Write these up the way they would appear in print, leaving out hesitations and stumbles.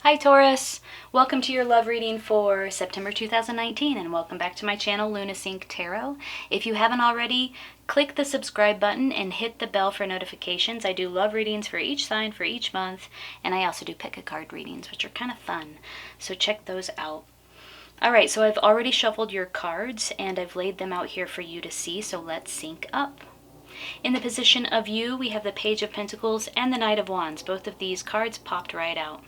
Hi Taurus! Welcome to your love reading for September 2019 and welcome back to my channel LunaSync Tarot. If you haven't already, click the subscribe button and hit the bell for notifications. I do love readings for each sign for each month, and I also do pick a card readings, which are kind of fun, so check those out. Alright, so I've already shuffled your cards and I've laid them out here for you to see, so let's sync up. In the position of you, we have the Page of Pentacles and the Knight of Wands. Both of these cards popped right out.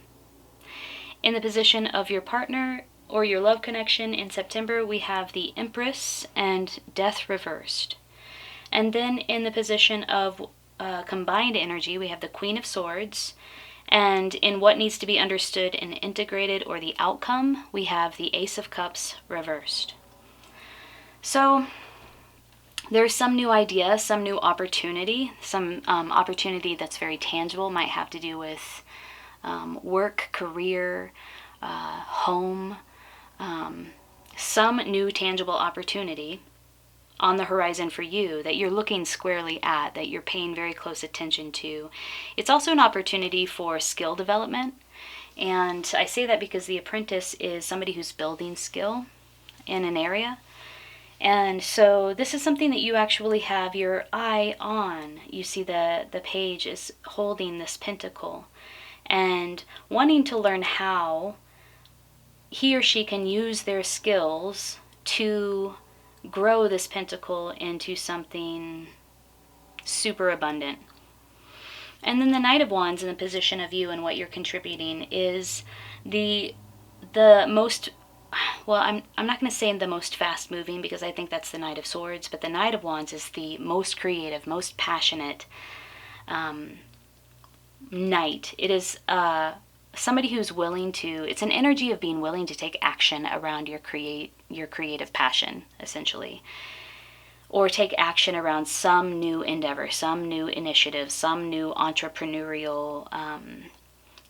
In the position of your partner or your love connection in September, we have the Empress and Death reversed. And then in the position of combined energy, we have the Queen of Swords. And in what needs to be understood and integrated, or the outcome, we have the Ace of Cups reversed. So there's some new idea, some new opportunity, some opportunity that's very tangible, might have to do with work, career, home, some new tangible opportunity on the horizon for you that you're looking squarely at, that you're paying very close attention to. It's also an opportunity for skill development, and I say that because the Apprentice is somebody who's building skill in an area. And so this is something that you actually have your eye on. You see the page is holding this pentacle and wanting to learn how he or she can use their skills to grow this pentacle into something super abundant. And then the Knight of Wands in the position of you and what you're contributing is the most, well, I'm not going to say the most fast moving, because I think that's the Knight of Swords, but the Knight of Wands is the most creative, most passionate knight. It is somebody who's willing to, it's an energy of being willing to take action around your creative passion, essentially, or take action around some new endeavor, some new initiative, some new entrepreneurial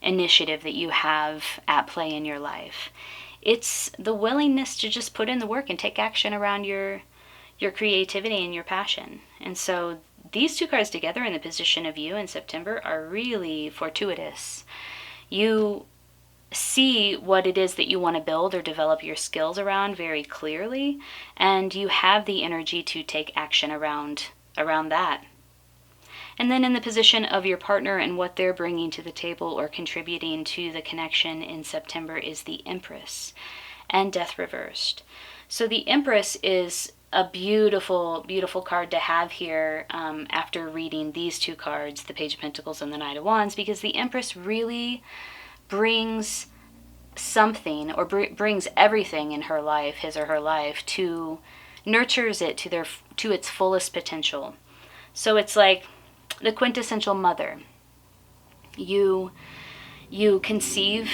initiative that you have at play in your life. It's the willingness to just put in the work and take action around your creativity and your passion. And so these two cards together in the position of you in September are really fortuitous. You see what it is that you want to build or develop your skills around very clearly, and you have the energy to take action around that. And then in the position of your partner and what they're bringing to the table or contributing to the connection in September is the Empress and Death reversed. So the Empress is a beautiful, beautiful card to have here after reading these two cards, the Page of Pentacles and the Knight of Wands, because the Empress really brings something, or brings everything in her life, his or her life, nurtures it to its fullest potential. So it's like the quintessential mother. You conceive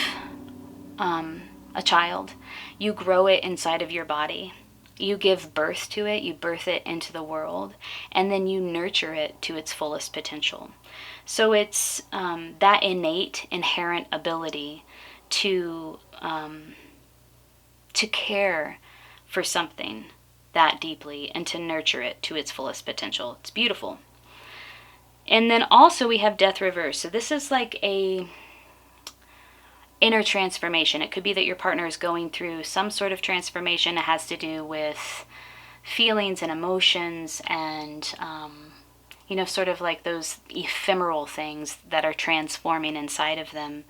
a child, you grow it inside of your body, you give birth to it, you birth it into the world, and then you nurture it to its fullest potential. So it's that innate, inherent ability to care for something that deeply and to nurture it to its fullest potential. It's beautiful. And then also we have Death reversed. So this is like a inner transformation. It could be that your partner is going through some sort of transformation that has to do with feelings and emotions and, sort of like those ephemeral things that are transforming inside of them.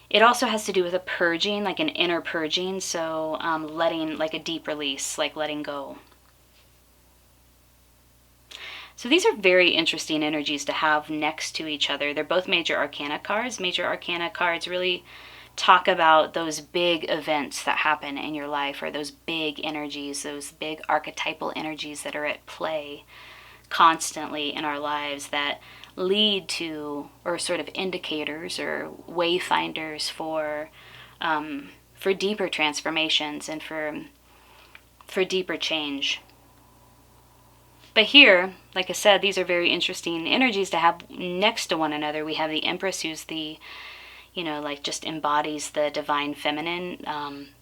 It also has to do with a purging, like an inner purging. So letting, like a deep release, like letting go. So these are very interesting energies to have next to each other. They're both Major Arcana cards. Major Arcana cards really talk about those big events that happen in your life, or those big energies, those big archetypal energies that are at play constantly in our lives that lead to, or sort of indicators or wayfinders for deeper transformations and for deeper change. But here, like I said, these are very interesting energies to have next to one another. We have the Empress, who's the, like just embodies the divine feminine,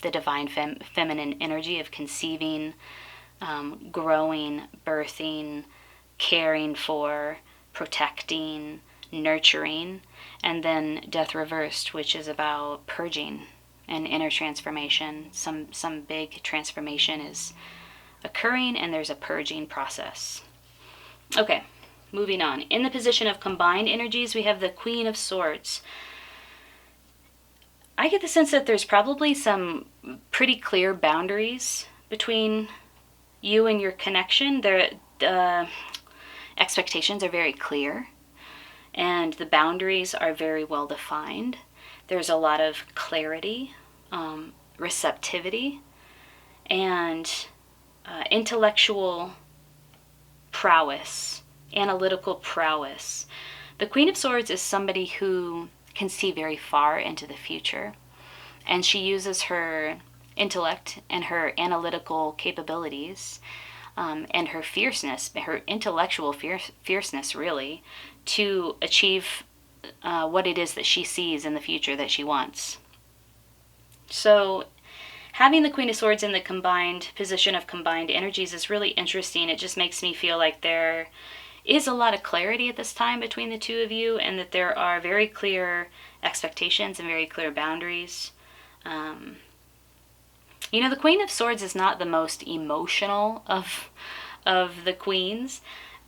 feminine energy of conceiving, growing, birthing, caring for, protecting, nurturing, and then Death reversed, which is about purging and inner transformation. Some big transformation is occurring, and there's a purging process. Okay, moving on. In the position of combined energies, we have the Queen of Swords. I get the sense that there's probably some pretty clear boundaries between you and your connection. The expectations are very clear, and the boundaries are very well defined. There's a lot of clarity, receptivity, and intellectual prowess, analytical prowess. The Queen of Swords is somebody who can see very far into the future, and she uses her intellect and her analytical capabilities and her fierceness, her intellectual fierceness really, to achieve what it is that she sees in the future that she wants. So having the Queen of Swords in the combined position of combined energies is really interesting. It just makes me feel like there is a lot of clarity at this time between the two of you, and that there are very clear expectations and very clear boundaries. You know, the Queen of Swords is not the most emotional of the queens.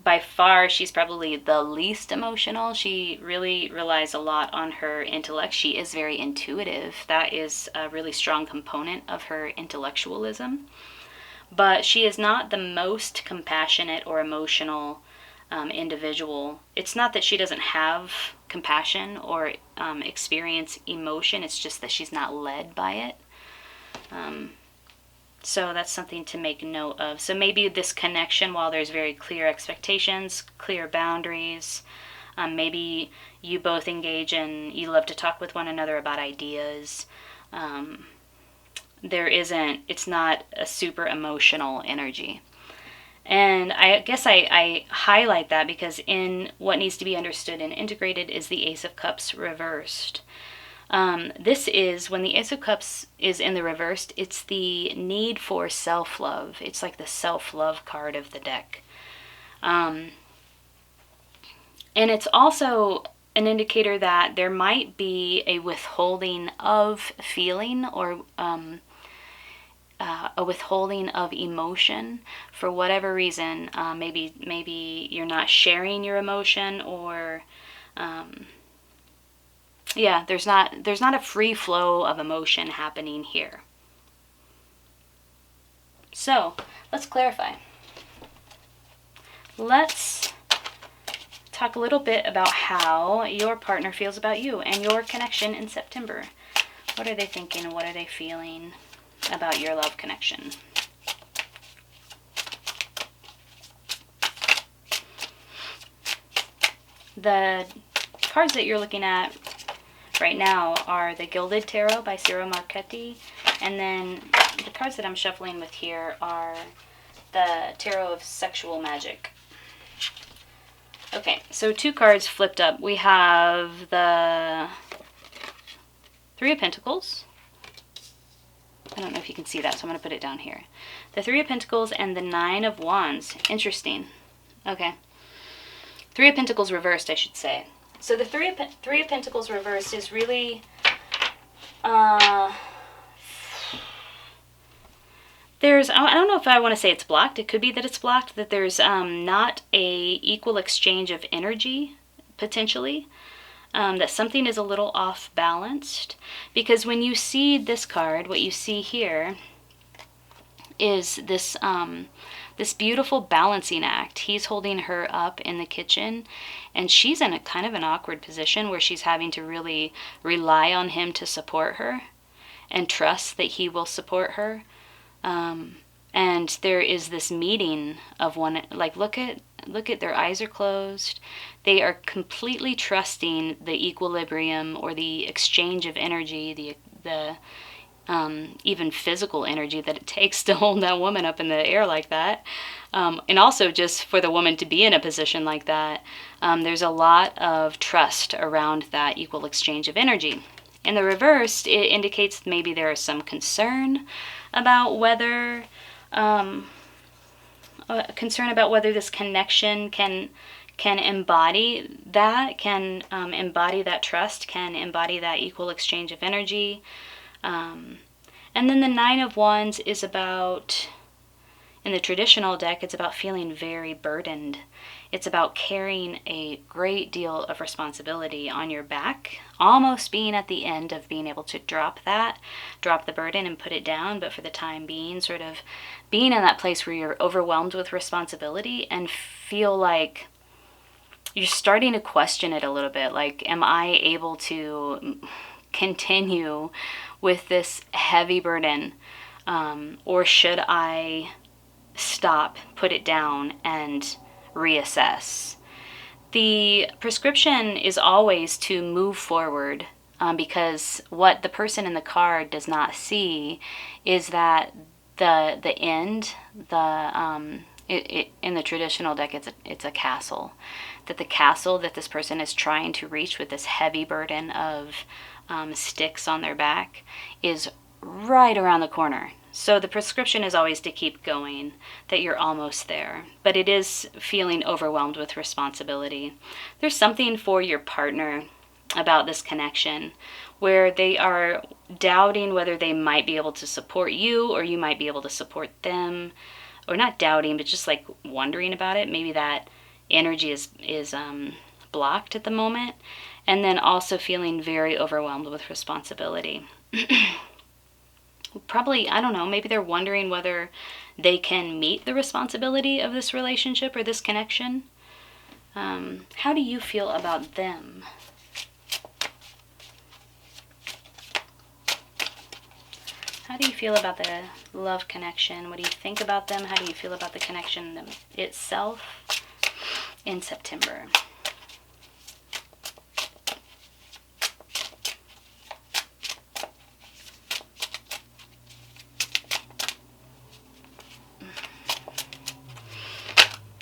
By far, she's probably the least emotional. She really relies a lot on her intellect. She is very intuitive. That is a really strong component of her intellectualism. But she is not the most compassionate or emotional individual. It's not that she doesn't have compassion or experience emotion. It's just that she's not led by it. So that's something to make note of. So maybe this connection, while there's very clear expectations, clear boundaries, maybe you both engage in, you love to talk with one another about ideas. It's not a super emotional energy. And I guess I highlight that because in what needs to be understood and integrated is the Ace of Cups reversed. This is, when the Ace of Cups is in the reversed, it's the need for self-love. It's like the self-love card of the deck. And it's also an indicator that there might be a withholding of feeling or a withholding of emotion for whatever reason. Maybe you're not sharing your emotion, or there's not a free flow of emotion happening here. So let's clarify. Let's talk a little bit about how your partner feels about you and your connection in September. What are they thinking? What are they feeling about your love connection? The cards that you're looking at right now are the Gilded Tarot by Ciro Marchetti, and then the cards that I'm shuffling with here are the Tarot of Sexual Magic. Okay, so two cards flipped up. We have the Three of Pentacles. I don't know if you can see that, so I'm going to put it down here. The Three of Pentacles and the Nine of Wands. Interesting. Okay. Three of Pentacles reversed, I should say. So the Three of Pentacles reversed is really there's, I don't know if I want to say it's blocked. It could be that it's blocked, that there's not a equal exchange of energy, potentially. That something is a little off balanced. Because when you see this card, what you see here is this this beautiful balancing act. He's holding her up in the kitchen, and she's in a kind of an awkward position where she's having to really rely on him to support her and trust that he will support her. And there is this meeting of one, like, look at their eyes are closed. They are completely trusting the equilibrium or the exchange of energy, the even physical energy that it takes to hold that woman up in the air like that. And also just for the woman to be in a position like that, there's a lot of trust around that equal exchange of energy. In the reverse, it indicates maybe there is some concern about whether this connection can can embody that, can embody that trust, can embody that equal exchange of energy. And then the Nine of Wands is about, in the traditional deck, it's about feeling very burdened. It's about carrying a great deal of responsibility on your back, almost being at the end of being able to drop the burden and put it down, but for the time being, sort of being in that place where you're overwhelmed with responsibility and feel like you're starting to question it a little bit. Like, am I able to continue with this heavy burden? Or should I stop, put it down, and reassess? The prescription is always to move forward, because what the person in the card does not see is that the end, in the traditional deck, it's a castle. That the castle that this person is trying to reach with this heavy burden of sticks on their back is right around the corner. So the prescription is always to keep going, that you're almost there. But it is feeling overwhelmed with responsibility. There's something for your partner about this connection where they are doubting whether they might be able to support you or you might be able to support them. Or not doubting, but just like wondering about it. Maybe that energy is blocked at the moment. And then also feeling very overwhelmed with responsibility. Probably, I don't know, maybe they're wondering whether they can meet the responsibility of this relationship or this connection. How do you feel about them? How do you feel about the love connection? What do you think about them? How do you feel about the connection itself in September?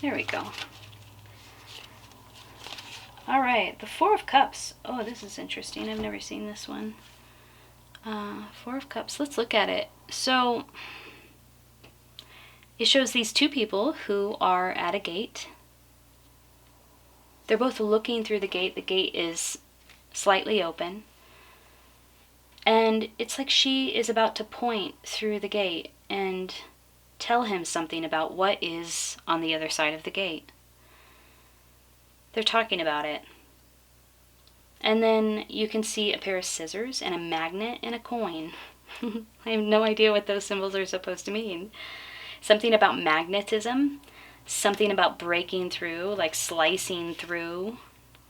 There we go. All right, the Four of Cups. Oh, this is interesting. I've never seen this one. Four of Cups. Let's look at it. So it shows these two people who are at a gate. They're both looking through the gate. The gate is slightly open. And it's like she is about to point through the gate and tell him something about what is on the other side of the gate. They're talking about it. And then you can see a pair of scissors and a magnet and a coin. I have no idea what those symbols are supposed to mean. Something about magnetism, something about breaking through, like slicing through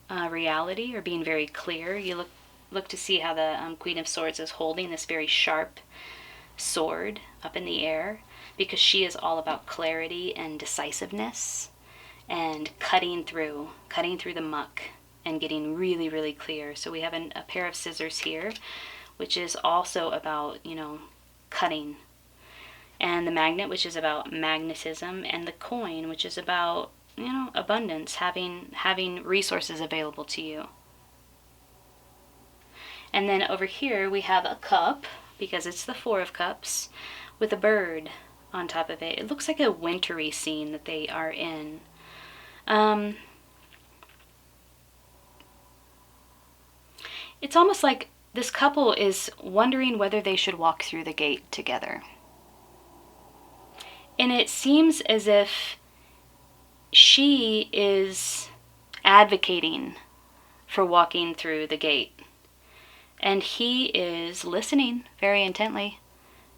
reality or being very clear. You look to see how the Queen of Swords is holding this very sharp sword up in the air, because she is all about clarity and decisiveness and cutting through the muck and getting really, really clear. So we have a pair of scissors here, which is also about, cutting. And the magnet, which is about magnetism, and the coin, which is about, abundance, having resources available to you. And then over here we have a cup, because it's the Four of Cups, with a bird on top of it. It looks like a wintry scene that they are in. It's almost like this couple is wondering whether they should walk through the gate together. And it seems as if she is advocating for walking through the gate. And he is listening very intently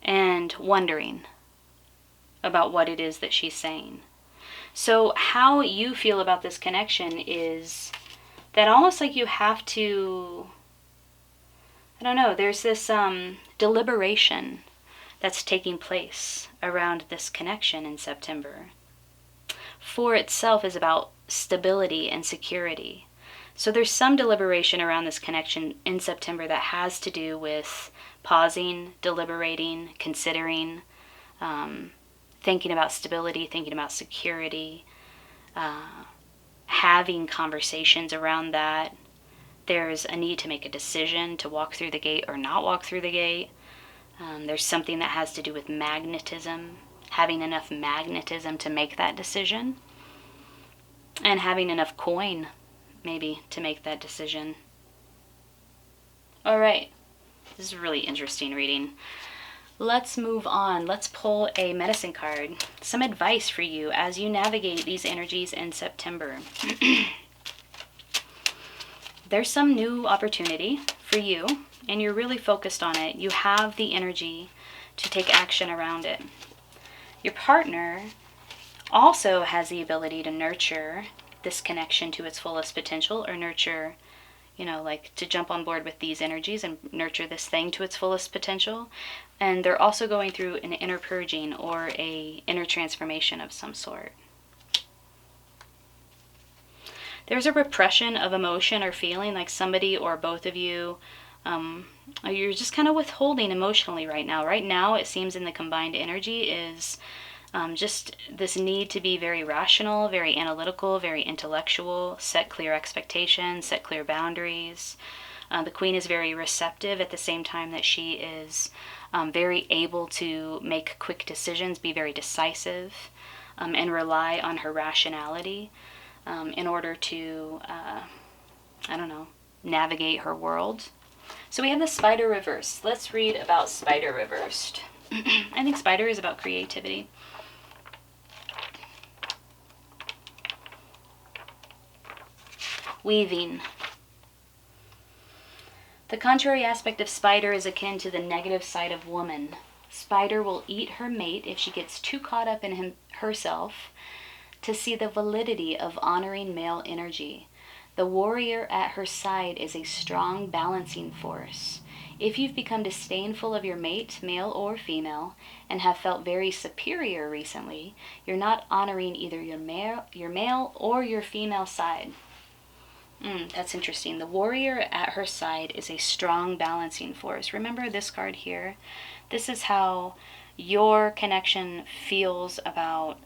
and wondering about what it is that she's saying. So how you feel about this connection is that almost like you have to, I don't know, there's this deliberation that's taking place around this connection in September. Four itself is about stability and security. So there's some deliberation around this connection in September that has to do with pausing, deliberating, considering, thinking about stability, thinking about security, having conversations around that. There's a need to make a decision to walk through the gate or not walk through the gate. There's something that has to do with magnetism, having enough magnetism to make that decision. And having enough coin, maybe, to make that decision. All right. This is a really interesting reading. Let's move on. Let's pull a medicine card. Some advice for you as you navigate these energies in September. There's some new opportunity for you, and you're really focused on it. You have the energy to take action around it. Your partner also has the ability to nurture this connection to its fullest potential, or nurture, you know, like to jump on board with these energies and nurture this thing to its fullest potential. And they're also going through an inner purging or a inner transformation of some sort. There's a repression of emotion or feeling, like somebody or both of you, you're just kind of withholding emotionally right now. Right now, it seems in the combined energy is just this need to be very rational, very analytical, very intellectual, set clear expectations, set clear boundaries. The Queen is very receptive at the same time that she is very able to make quick decisions, be very decisive, and rely on her rationality in order to, navigate her world. So we have the Spider reversed. Let's read about Spider reversed. I think Spider is about creativity. Weaving. The contrary aspect of Spider is akin to the negative side of woman. Spider will eat her mate if she gets too caught up in herself to see the validity of honoring male energy. The warrior at her side is a strong balancing force. If you've become disdainful of your mate, male or female, and have felt very superior recently, you're not honoring either your male or your female side. That's interesting. The warrior at her side is a strong balancing force. Remember this card here? This is how your connection feels about,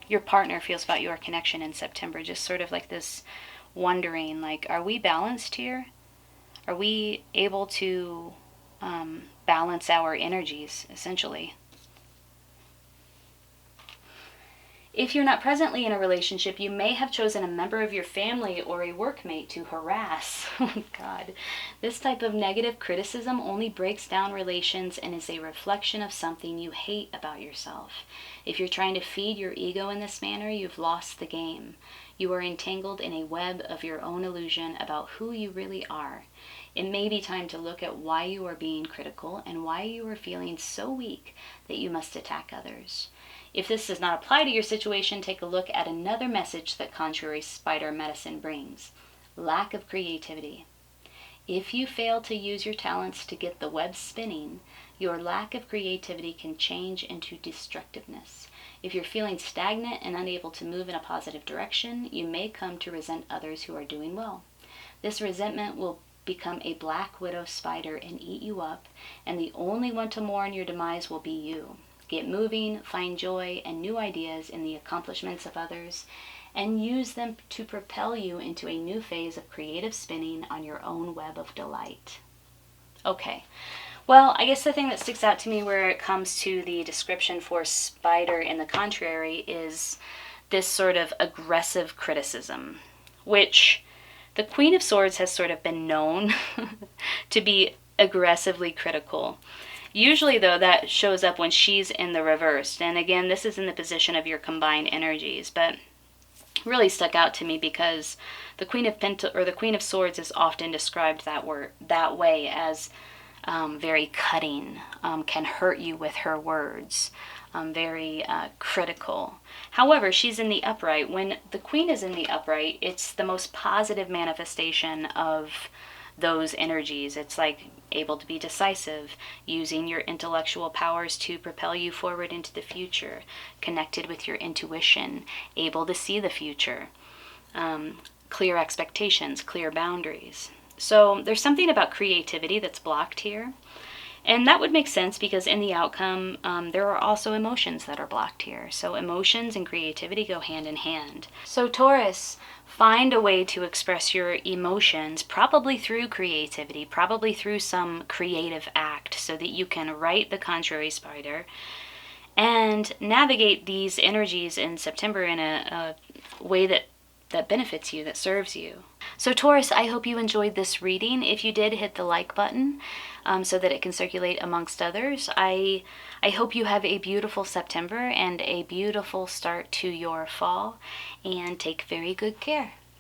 your partner feels about your connection in September. Just sort of like this wondering, like, are we balanced here? Are we able to balance our energies, essentially? If you're not presently in a relationship, you may have chosen a member of your family or a workmate to harass. Oh God. This type of negative criticism only breaks down relations and is a reflection of something you hate about yourself. If you're trying to feed your ego in this manner, you've lost the game. You are entangled in a web of your own illusion about who you really are. It may be time to look at why you are being critical and why you are feeling so weak that you must attack others. If this does not apply to your situation, take a look at another message that contrary spider medicine brings: lack of creativity. If you fail to use your talents to get the web spinning, your lack of creativity can change into destructiveness. If you're feeling stagnant and unable to move in a positive direction, you may come to resent others who are doing well. This resentment will become a black widow spider and eat you up, and the only one to mourn your demise will be you. Get moving, find joy and new ideas in the accomplishments of others, and use them to propel you into a new phase of creative spinning on your own web of delight. Okay, well, I guess the thing that sticks out to me where it comes to the description for spider in the contrary is this sort of aggressive criticism, which the Queen of Swords has sort of been known to be aggressively critical. Usually, though, that shows up when she's in the reversed. And again, this is in the position of your combined energies, but really stuck out to me because the Queen of Swords is often described that way, as very cutting, can hurt you with her words, very critical. However, she's in the upright. When the Queen is in the upright, it's the most positive manifestation of those energies. It's like able to be decisive, using your intellectual powers to propel you forward into the future, connected with your intuition, able to see the future, clear expectations, clear boundaries. So there's something about creativity that's blocked here. And that would make sense because in the outcome, there are also emotions that are blocked here. So emotions and creativity go hand in hand. So Taurus, find a way to express your emotions, probably through creativity, probably through some creative act, so that you can right the contrary spider and navigate these energies in September in a way that benefits you, that serves you. So Taurus, I hope you enjoyed this reading. If you did, hit the like button so that it can circulate amongst others. I hope you have a beautiful September and a beautiful start to your fall, and take very good care.